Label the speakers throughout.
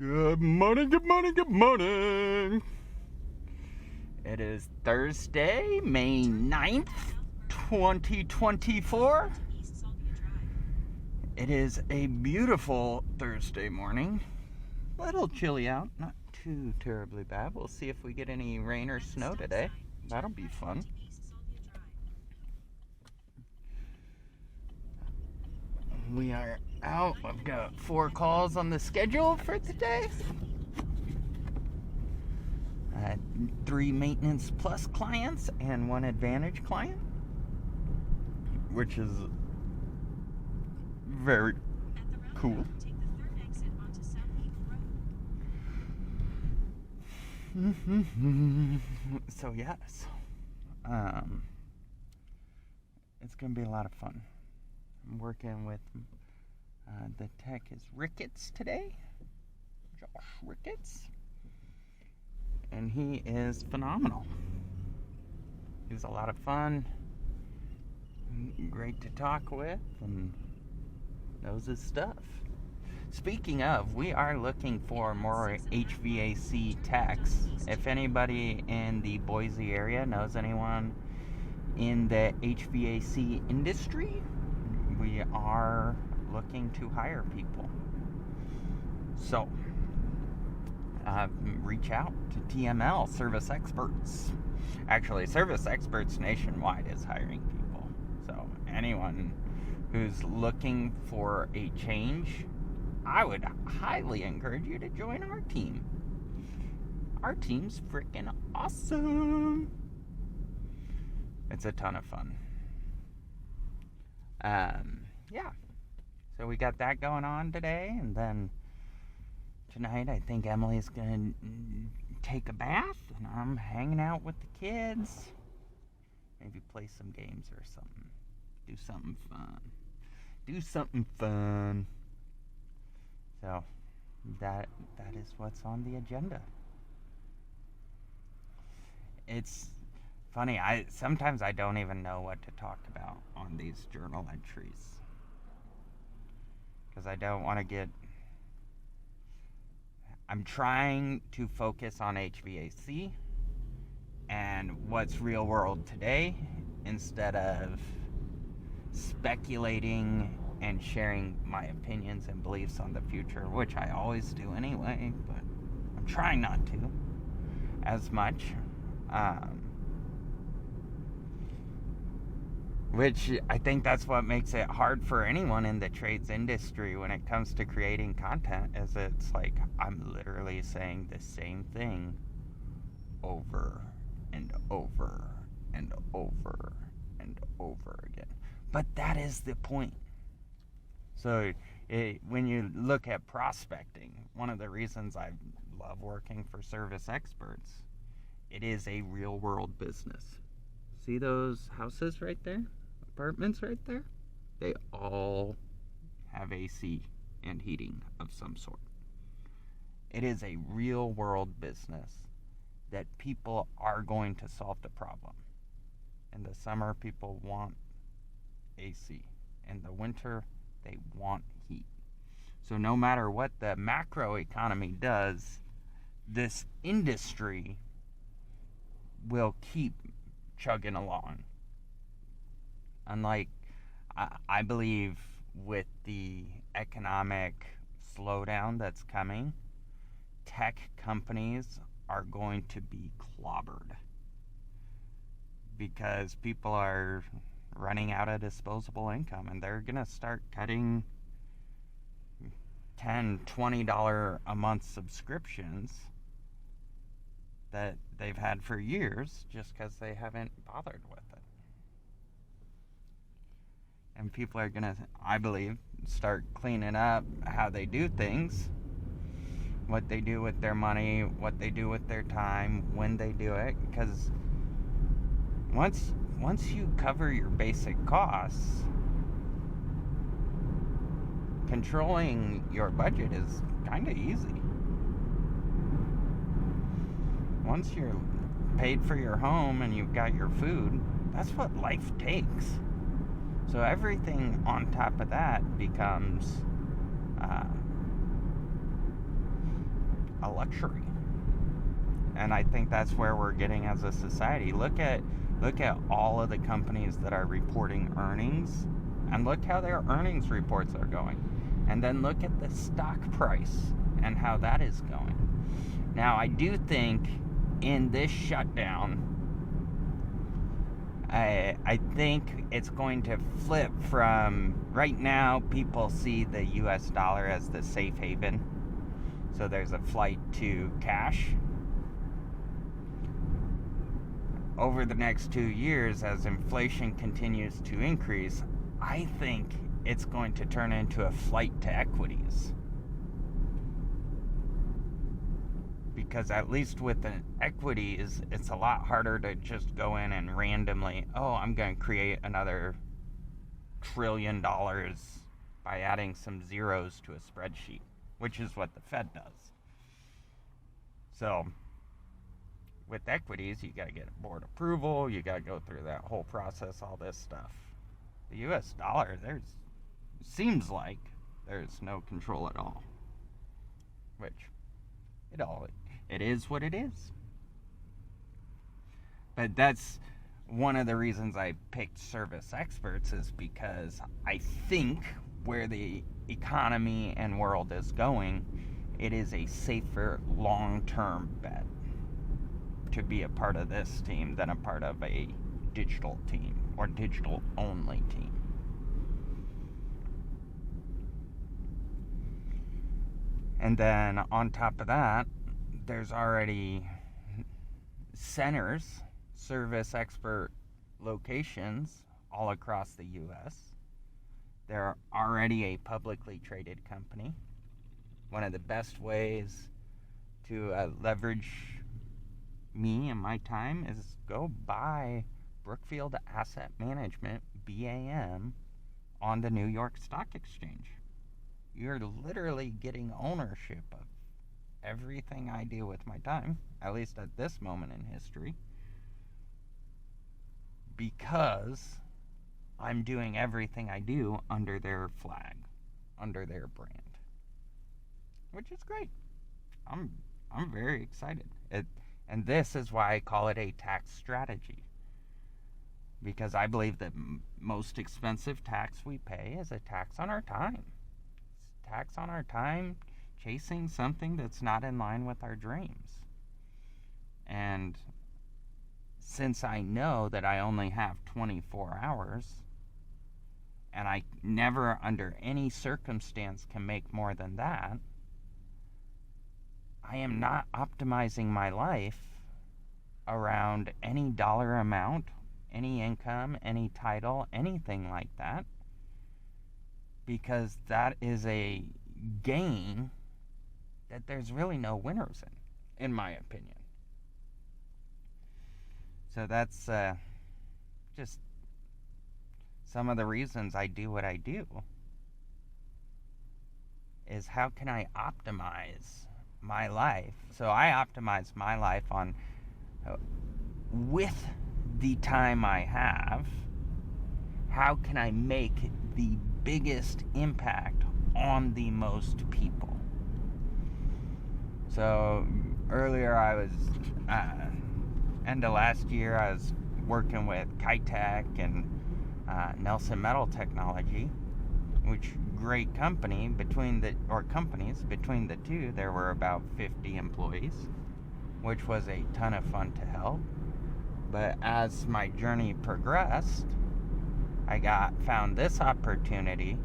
Speaker 1: Good morning, good morning, good morning. It is Thursday, May 9th, 2024. It is a beautiful Thursday morning. A little chilly out, not too terribly bad. We'll see if we get any rain or snow today. That'll be fun. We are out. I've got 4 calls on the schedule for today. 3 maintenance plus clients and 1 advantage client, which is very cool. So yes, it's gonna be a lot of fun. I'm working with the tech is Ricketts today, Josh Ricketts, and he is phenomenal. He's a lot of fun, great to talk with, and knows his stuff. Speaking of, we are looking for more HVAC techs. If anybody in the Boise area knows anyone in the HVAC industry, we are looking to hire people. So, reach out to TML Service Experts. Actually, Service Experts nationwide is hiring people. So, anyone who's looking for a change, I would highly encourage you to join our team. Our team's freaking awesome. It's a ton of fun. Yeah. So we got that going on today, and then tonight I think Emily's gonna take a bath, and I'm hanging out with the kids. Maybe play some games or something. Do something fun. So that is what's on the agenda. It's funny, sometimes I don't even know what to talk about on these journal entries, because I don't want to get... I'm trying to focus on HVAC and what's real world today, instead of speculating and sharing my opinions and beliefs on the future, which I always do anyway, but I'm trying not to as much. Which I think that's what makes it hard for anyone in the trades industry when it comes to creating content, is it's like I'm literally saying the same thing over and over and over and over again. But that is the point. So when you look at prospecting, one of the reasons I love working for Service Experts, it is a real world business. See those houses right there? Apartments right there? They all have AC and heating of some sort. It is a real world business that people are going to solve the problem. In the summer, people want AC. In the winter, they want heat. So no matter what the macro economy does, this industry will keep chugging along. Unlike, I believe, with the economic slowdown that's coming, tech companies are going to be clobbered, because people are running out of disposable income, and they're going to start cutting $10, $20 a month subscriptions that they've had for years, just because they haven't bothered with it. And people are going to, I believe, start cleaning up how they do things, what they do with their money, what they do with their time, when they do it. Because once you cover your basic costs, controlling your budget is kind of easy. Once you're paid for your home and you've got your food, that's what life takes. So everything on top of that becomes a luxury. And I think that's where we're getting as a society. Look at all of the companies that are reporting earnings, and look how their earnings reports are going. And then look at the stock price and how that is going. Now, I do think in this shutdown, I think it's going to flip from, right now, people see the US dollar as the safe haven. So there's a flight to cash. Over the next 2 years, as inflation continues to increase, I think it's going to turn into a flight to equities. Because at least with an equities, it's a lot harder to just go in and randomly, I'm going to create another $1 trillion by adding some zeros to a spreadsheet, which is what the Fed does. So, with equities, you got to get board approval, you got to go through that whole process, all this stuff. The US dollar, seems like there's no control at all. Which, it is what it is. But that's one of the reasons I picked service experts, is because I think where the economy and world is going, it is a safer long-term bet to be a part of this team than a part of a digital team or digital only team. And then on top of that, there's already centers, service expert locations all across the US. They're already a publicly traded company. One of the best ways to leverage me and my time is go buy Brookfield Asset Management, BAM, on the New York Stock Exchange. You're literally getting ownership of everything I do with my time, at least at this moment in history, because I'm doing everything I do under their flag, under their brand, which is great. I'm very excited. And this is why I call it a tax strategy, because I believe that most expensive tax we pay is a tax on our time. It's tax on our time chasing something that's not in line with our dreams. And since I know that I only have 24 hours, and I never under any circumstance can make more than that, I am not optimizing my life around any dollar amount, any income, any title, anything like that, because that is a game that there's really no winners in my opinion. So that's just some of the reasons I do what I do, is how can I optimize my life? So I optimize my life on with the time I have, how can I make the biggest impact on the most people? So earlier I was end of last year I was working with Kitech and Nelson Metal Technology, which great company. Companies between the two, there were about 50 employees, which was a ton of fun to help. But as my journey progressed, I found this opportunity,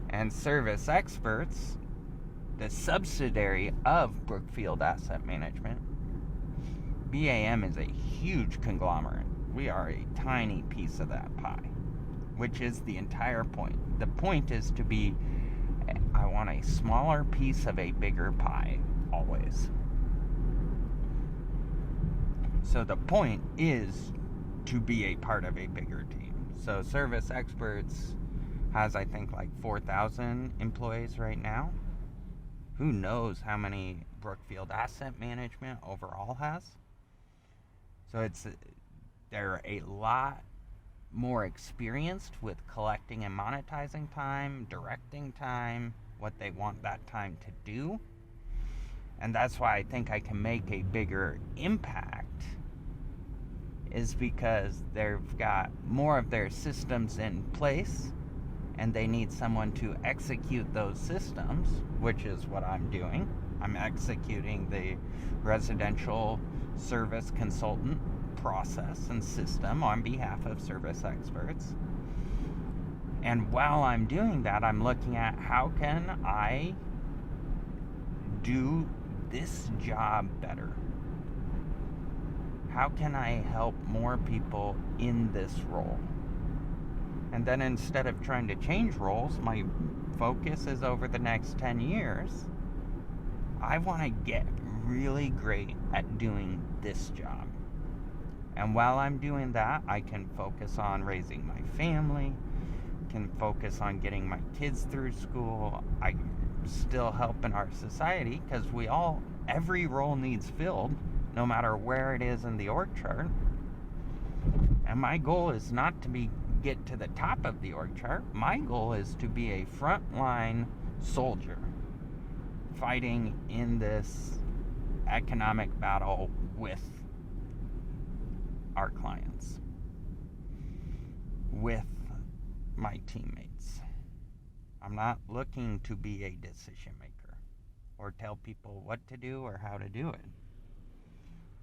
Speaker 1: and Service Experts, the subsidiary of Brookfield Asset Management. BAM is a huge conglomerate. We are a tiny piece of that pie, which is the entire point. The point is to be, I want a smaller piece of a bigger pie, always. So the point is to be a part of a bigger team. So Service Experts has, I think, like 4,000 employees right now. Who knows how many Brookfield Asset Management overall has? So they're a lot more experienced with collecting and monetizing time, directing time, what they want that time to do. and that's why I think I can make a bigger impact, is because they've got more of their systems in place and they need someone to execute those systems, which is what I'm doing. I'm executing the residential service consultant process and system on behalf of service experts. And while I'm doing that, I'm looking at how can I do this job better? How can I help more people in this role? And then instead of trying to change roles, my focus is over the next 10 years, I want to get really great at doing this job. And while I'm doing that, I can focus on raising my family, can focus on getting my kids through school. I still help in our society because every role needs filled, no matter where it is in the org chart. And my goal is not to get to the top of the org chart. My goal is to be a frontline soldier fighting in this economic battle with our clients, with my teammates. I'm not looking to be a decision maker or tell people what to do or how to do it.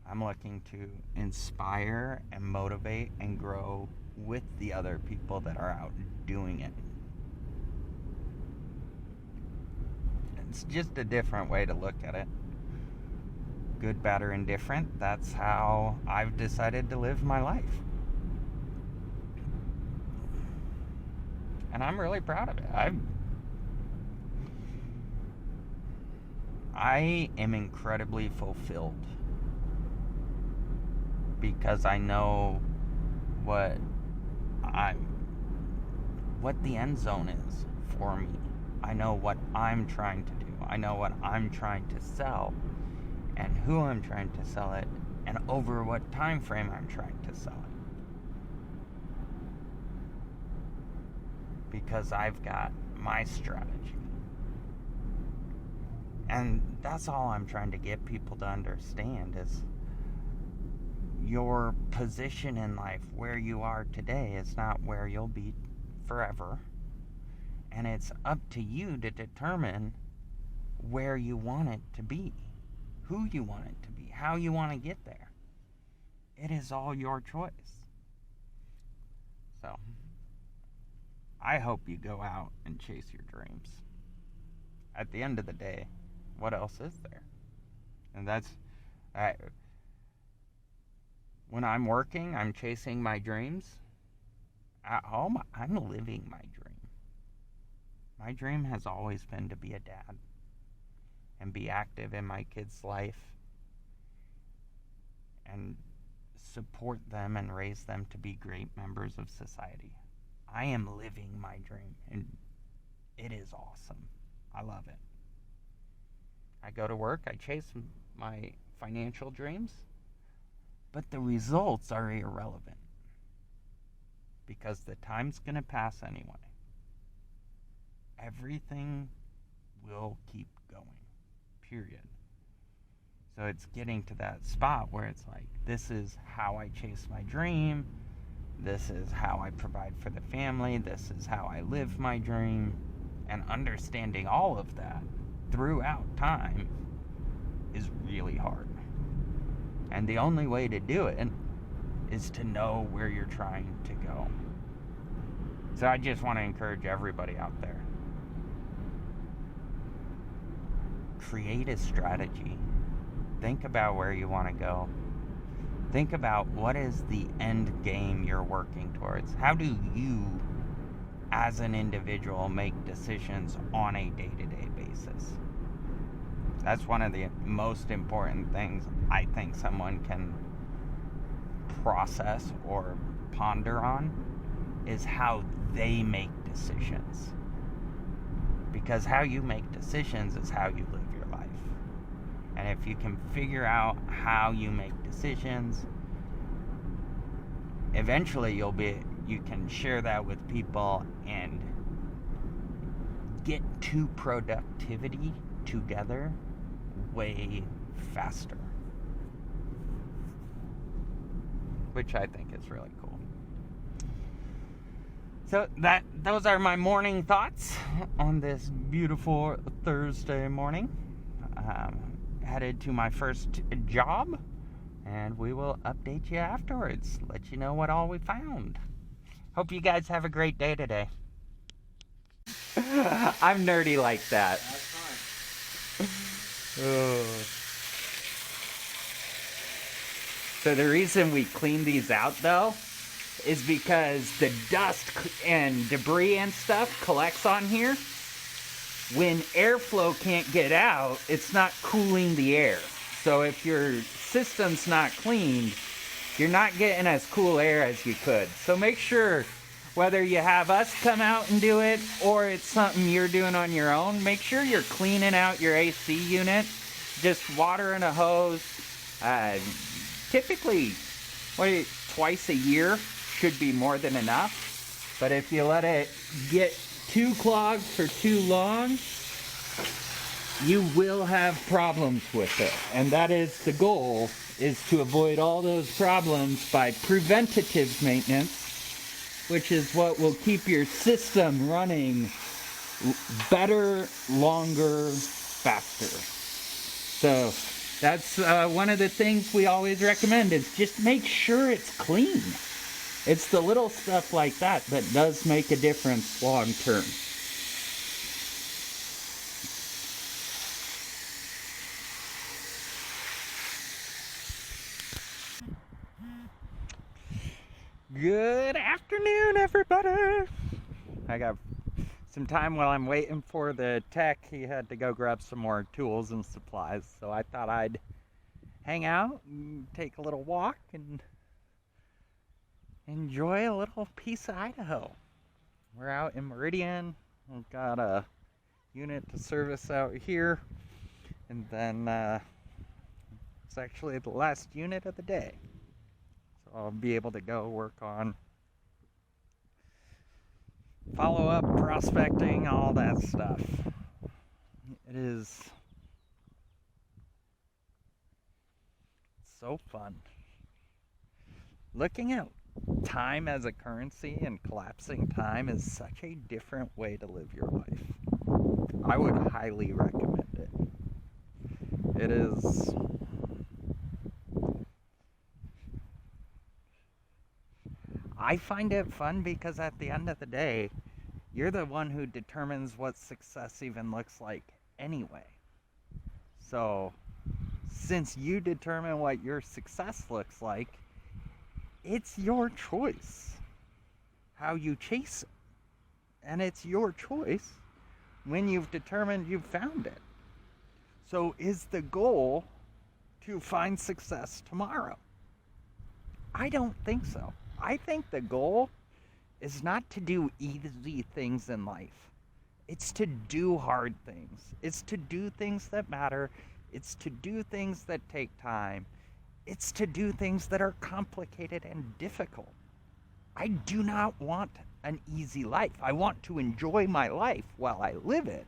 Speaker 1: I'm looking to inspire and motivate and grow with the other people that are out doing it. It's just a different way to look at it. Good, bad, or indifferent, that's how I've decided to live my life. And I'm really proud of it. I am incredibly fulfilled because I know what the end zone is for me. I know what I'm trying to do. I know what I'm trying to sell and who I'm trying to sell it and over what time frame I'm trying to sell it. Because I've got my strategy. And that's all I'm trying to get people to understand is your position in life, where you are today, is not where you'll be forever. And it's up to you to determine where you want it to be, who you want it to be, how you want to get there. It is all your choice. So, I hope you go out and chase your dreams. At the end of the day, what else is there? And when I'm working, I'm chasing my dreams. At home, I'm living my dream. My dream has always been to be a dad and be active in my kids' life and support them and raise them to be great members of society. I am living my dream, and it is awesome. I love it. I go to work, I chase my financial dreams, but the results are irrelevant because the time's going to pass anyway. Everything will keep going, period. So it's getting to that spot where it's like, this is how I chase my dream. This is how I provide for the family. This is how I live my dream. And understanding all of that throughout time is really hard. And the only way to do it is to know where you're trying to go. So I just want to encourage everybody out there. Create a strategy. Think about where you want to go. Think about what is the end game you're working towards. How do you, as an individual, make decisions on a day-to-day basis? That's one of the most important things I think someone can process or ponder on, is how they make decisions. Because how you make decisions is how you live your life. And if you can figure out how you make decisions, eventually you can share that with people and get to productivity together way faster, which I think is really cool. So those are my morning thoughts on this beautiful Thursday morning. Headed to my first job, and we will update you afterwards, let you know what all we found. Hope you guys have a great day today. I'm nerdy like that.
Speaker 2: That's fine.
Speaker 1: Oh. So the reason we clean these out, though, is because the dust and debris and stuff collects on here. When airflow can't get out, it's not cooling the air. So if your system's not cleaned, you're not getting as cool air as you could. So make sure, whether you have us come out and do it or it's something you're doing on your own, make sure you're cleaning out your AC unit. Just water and a hose. Typically, twice a year should be more than enough. But if you let it get too clogged for too long, you will have problems with it. And that is the goal, is to avoid all those problems by preventative maintenance, which is what will keep your system running better, longer, faster. So that's one of the things we always recommend, is just make sure it's clean. It's the little stuff like that that does make a difference long term. Good afternoon, everybody. I got some time while I'm waiting for the tech. He had to go grab some more tools and supplies, so I thought I'd hang out and take a little walk and enjoy a little piece of Idaho. We're out in Meridian. We've got a unit to service out here, and then it's actually the last unit of the day. So I'll be able to go work on follow-up, prospecting, all that stuff. It is so fun. Looking at time as a currency and collapsing time is such a different way to live your life. I would highly recommend it. It is... I find it fun because at the end of the day, you're the one who determines what success even looks like anyway. So, since you determine what your success looks like, it's your choice how you chase it. And it's your choice when you've determined you've found it. So is the goal to find success tomorrow? I don't think so. I think the goal is not to do easy things in life. It's to do hard things. It's to do things that matter. It's to do things that take time. It's to do things that are complicated and difficult. I do not want an easy life. I want to enjoy my life while I live it.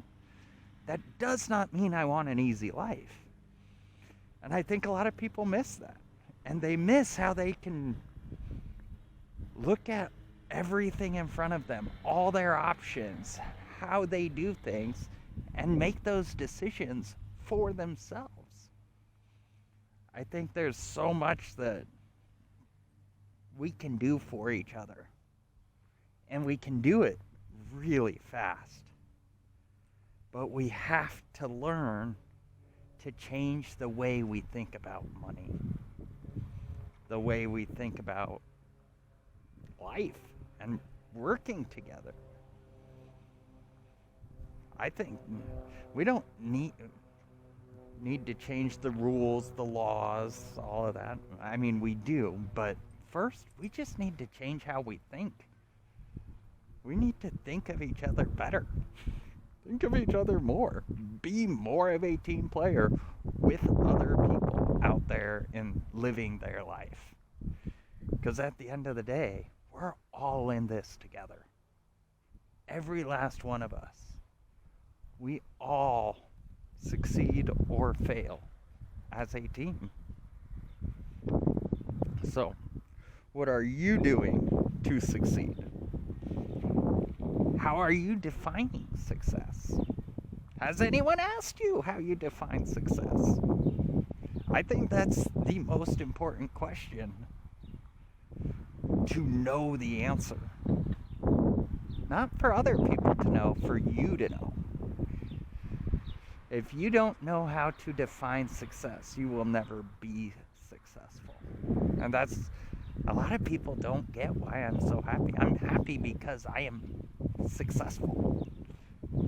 Speaker 1: That does not mean I want an easy life. And I think a lot of people miss that. And they miss how they can look at everything in front of them, all their options, how they do things, and make those decisions for themselves. I think there's so much that we can do for each other, and we can do it really fast. But we have to learn to change the way we think about money, the way we think about life and working together. I think we don't need to change the rules, the laws, all of that. I mean, we do, but first, we just need to change how we think. We need to think of each other better. Think of each other more. Be more of a team player with other people out there and living their life. Because at the end of the day, we're all in this together. Every last one of us. We all succeed or fail as a team. So, what are you doing to succeed? How are you defining success? Has anyone asked you how you define success? I think that's the most important question, to know the answer. Not for other people to know, for you to know. If you don't know how to define success, you will never be successful. And that's, a lot of people don't get why I'm so happy. I'm happy because I am successful.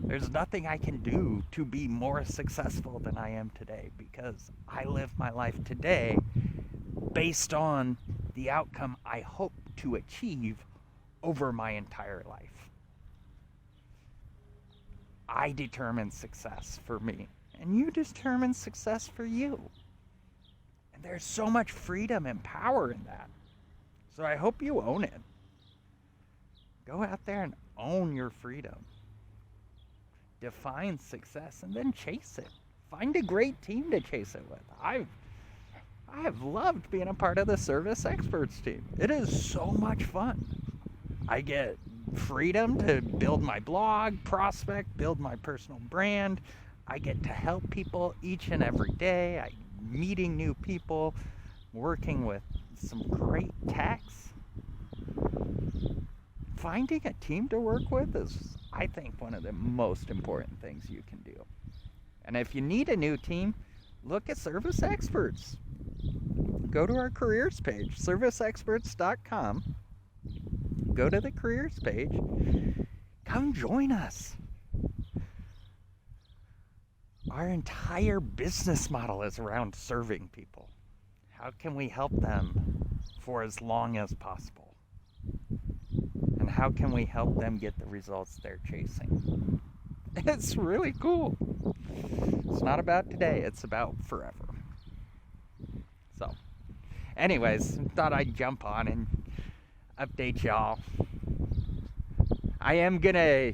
Speaker 1: There's nothing I can do to be more successful than I am today, because I live my life today based on the outcome I hope to achieve over my entire life. I determine success for me, and you determine success for you. And there's so much freedom and power in that. So I hope you own it. Go out there and own your freedom. Define success and then chase it. Find a great team to chase it with. I have loved being a part of the Service Experts team. It is so much fun. I get freedom to build my blog, prospect, build my personal brand. I get to help people each and every day. I'm meeting new people, working with some great techs. Finding a team to work with is, I think, one of the most important things you can do. And if you need a new team, look at Service Experts. Go to our careers page, serviceexperts.com. Go to the careers page. Come join us. Our entire business model is around serving people. How can we help them for as long as possible? And how can we help them get the results they're chasing? It's really cool. It's not about today, it's about forever. So, anyways, thought I'd jump on and update y'all. I am gonna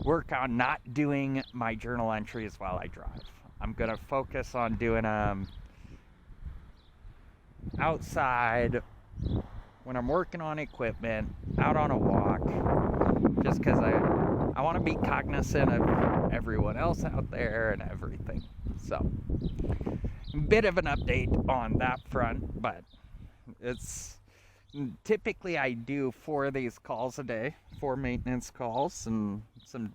Speaker 1: work on not doing my journal entries while I drive. I'm gonna focus on doing outside when I'm working on equipment, out on a walk, just because I want to be cognizant of everyone else out there and everything. So, a bit of an update on that front, but it's typically I do 4 of these calls a day, 4 maintenance calls, and some,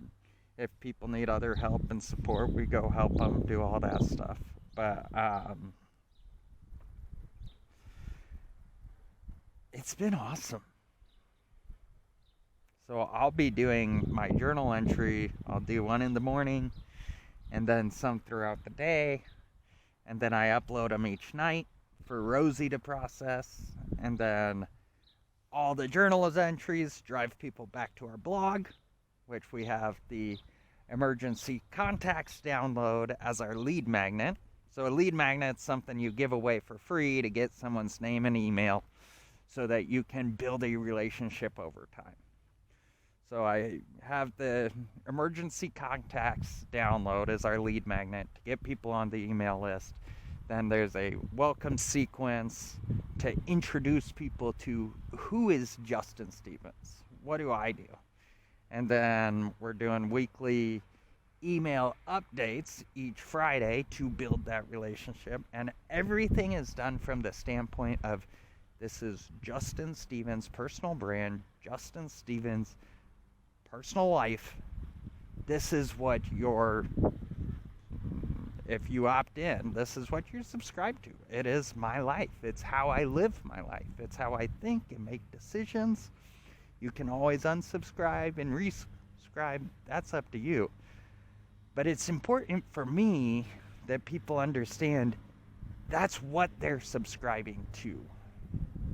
Speaker 1: if people need other help and support, we go help them, do all that stuff. But it's been awesome. So I'll be doing my journal entry. I'll do one in the morning and then some throughout the day. And then I upload them each night for Rosie to process. And then all the journal entries drive people back to our blog, which we have the emergency contacts download as our lead magnet. So a lead magnet is something you give away for free to get someone's name and email, so that you can build a relationship over time. So I have the emergency contacts download as our lead magnet to get people on the email list. Then there's a welcome sequence to introduce people to who is Justin Stevens. What do I do? And then we're doing weekly email updates each Friday to build that relationship. And everything is done from the standpoint of, this is Justin Stevens' personal brand, Justin Stevens' personal life. This is what if you opt in, this is what you're subscribed to. It is my life. It's how I live my life. It's how I think and make decisions. You can always unsubscribe and resubscribe. That's up to you. But it's important for me that people understand that's what they're subscribing to.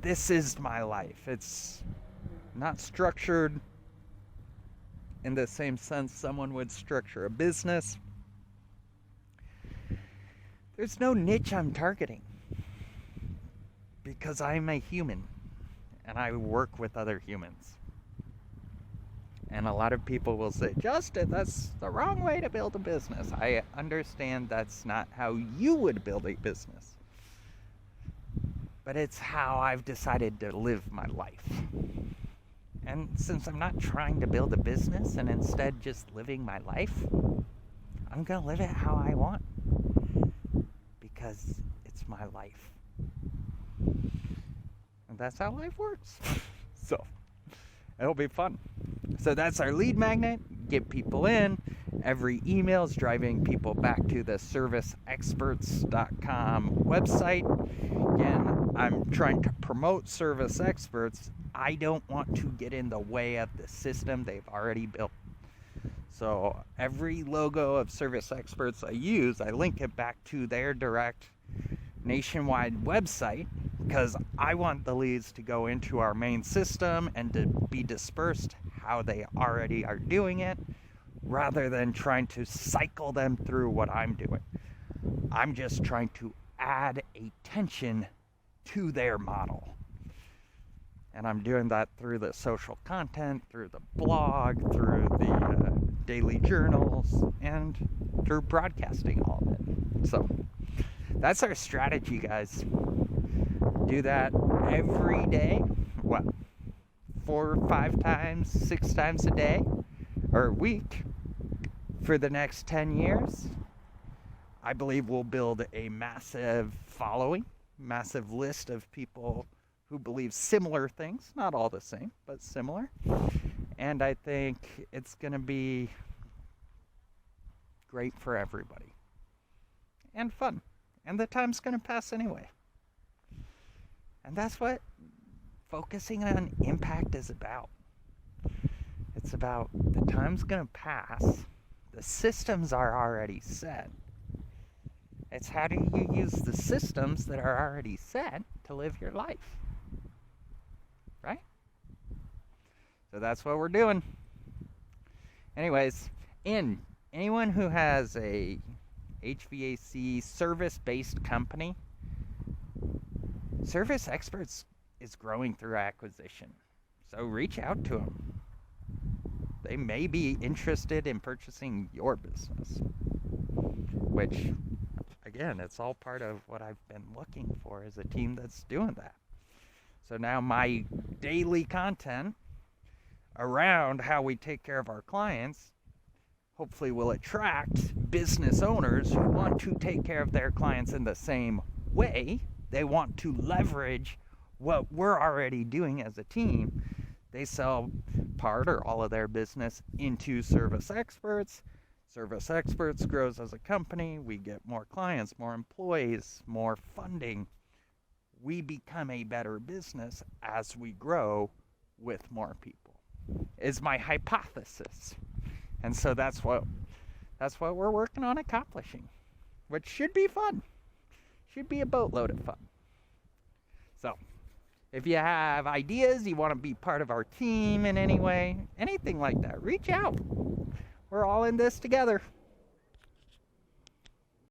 Speaker 1: This is my life. It's not structured in the same sense someone would structure a business. There's no niche I'm targeting, because I'm a human and I work with other humans. And a lot of people will say, Justin, that's the wrong way to build a business. I understand that's not how you would build a business. But it's how I've decided to live my life. And since I'm not trying to build a business and instead just living my life, I'm going to live it how I want. Because it's my life. And that's how life works. So, it'll be fun. So that's our lead magnet. Get people in. Every email is driving people back to the serviceexperts.com website. Again, I'm trying to promote Service Experts. I don't want to get in the way of the system they've already built. So every logo of Service Experts I use, I link it back to their direct nationwide website, because I want the leads to go into our main system and to be dispersed how they already are doing it, rather than trying to cycle them through what I'm doing. I'm just trying to add attention to their model. And I'm doing that through the social content, through the blog, through the daily journals, and through broadcasting all of it. So that's our strategy, guys. Do that every day. What? 4 or 5 times, 6 times a day or a week for the next 10 years. I believe we'll build a massive following, massive list of people who believe similar things, not all the same, but similar. And I think it's going to be great for everybody. And fun. And the time's going to pass anyway. And that's what focusing on impact is about. It's about the time's going to pass. The systems are already set. It's how do you use the systems that are already set to live your life. Right? So that's what we're doing. Anyways, anyone who has a HVAC service-based company, Service Experts is growing through acquisition. So reach out to them. They may be interested in purchasing your business. Which, again, it's all part of what I've been looking for, is a team that's doing that. So now my daily content around how we take care of our clients hopefully will attract business owners who want to take care of their clients in the same way. They want to leverage what we're already doing as a team. They sell part or all of their business into Service Experts. Service Experts grows as a company. We get more clients, more employees, more funding. We become a better business as we grow with more people, is my hypothesis. And so that's what we're working on accomplishing, which should be fun. Should be a boatload of fun. So, if you have ideas, you want to be part of our team in any way, anything like that, reach out. We're all in this together.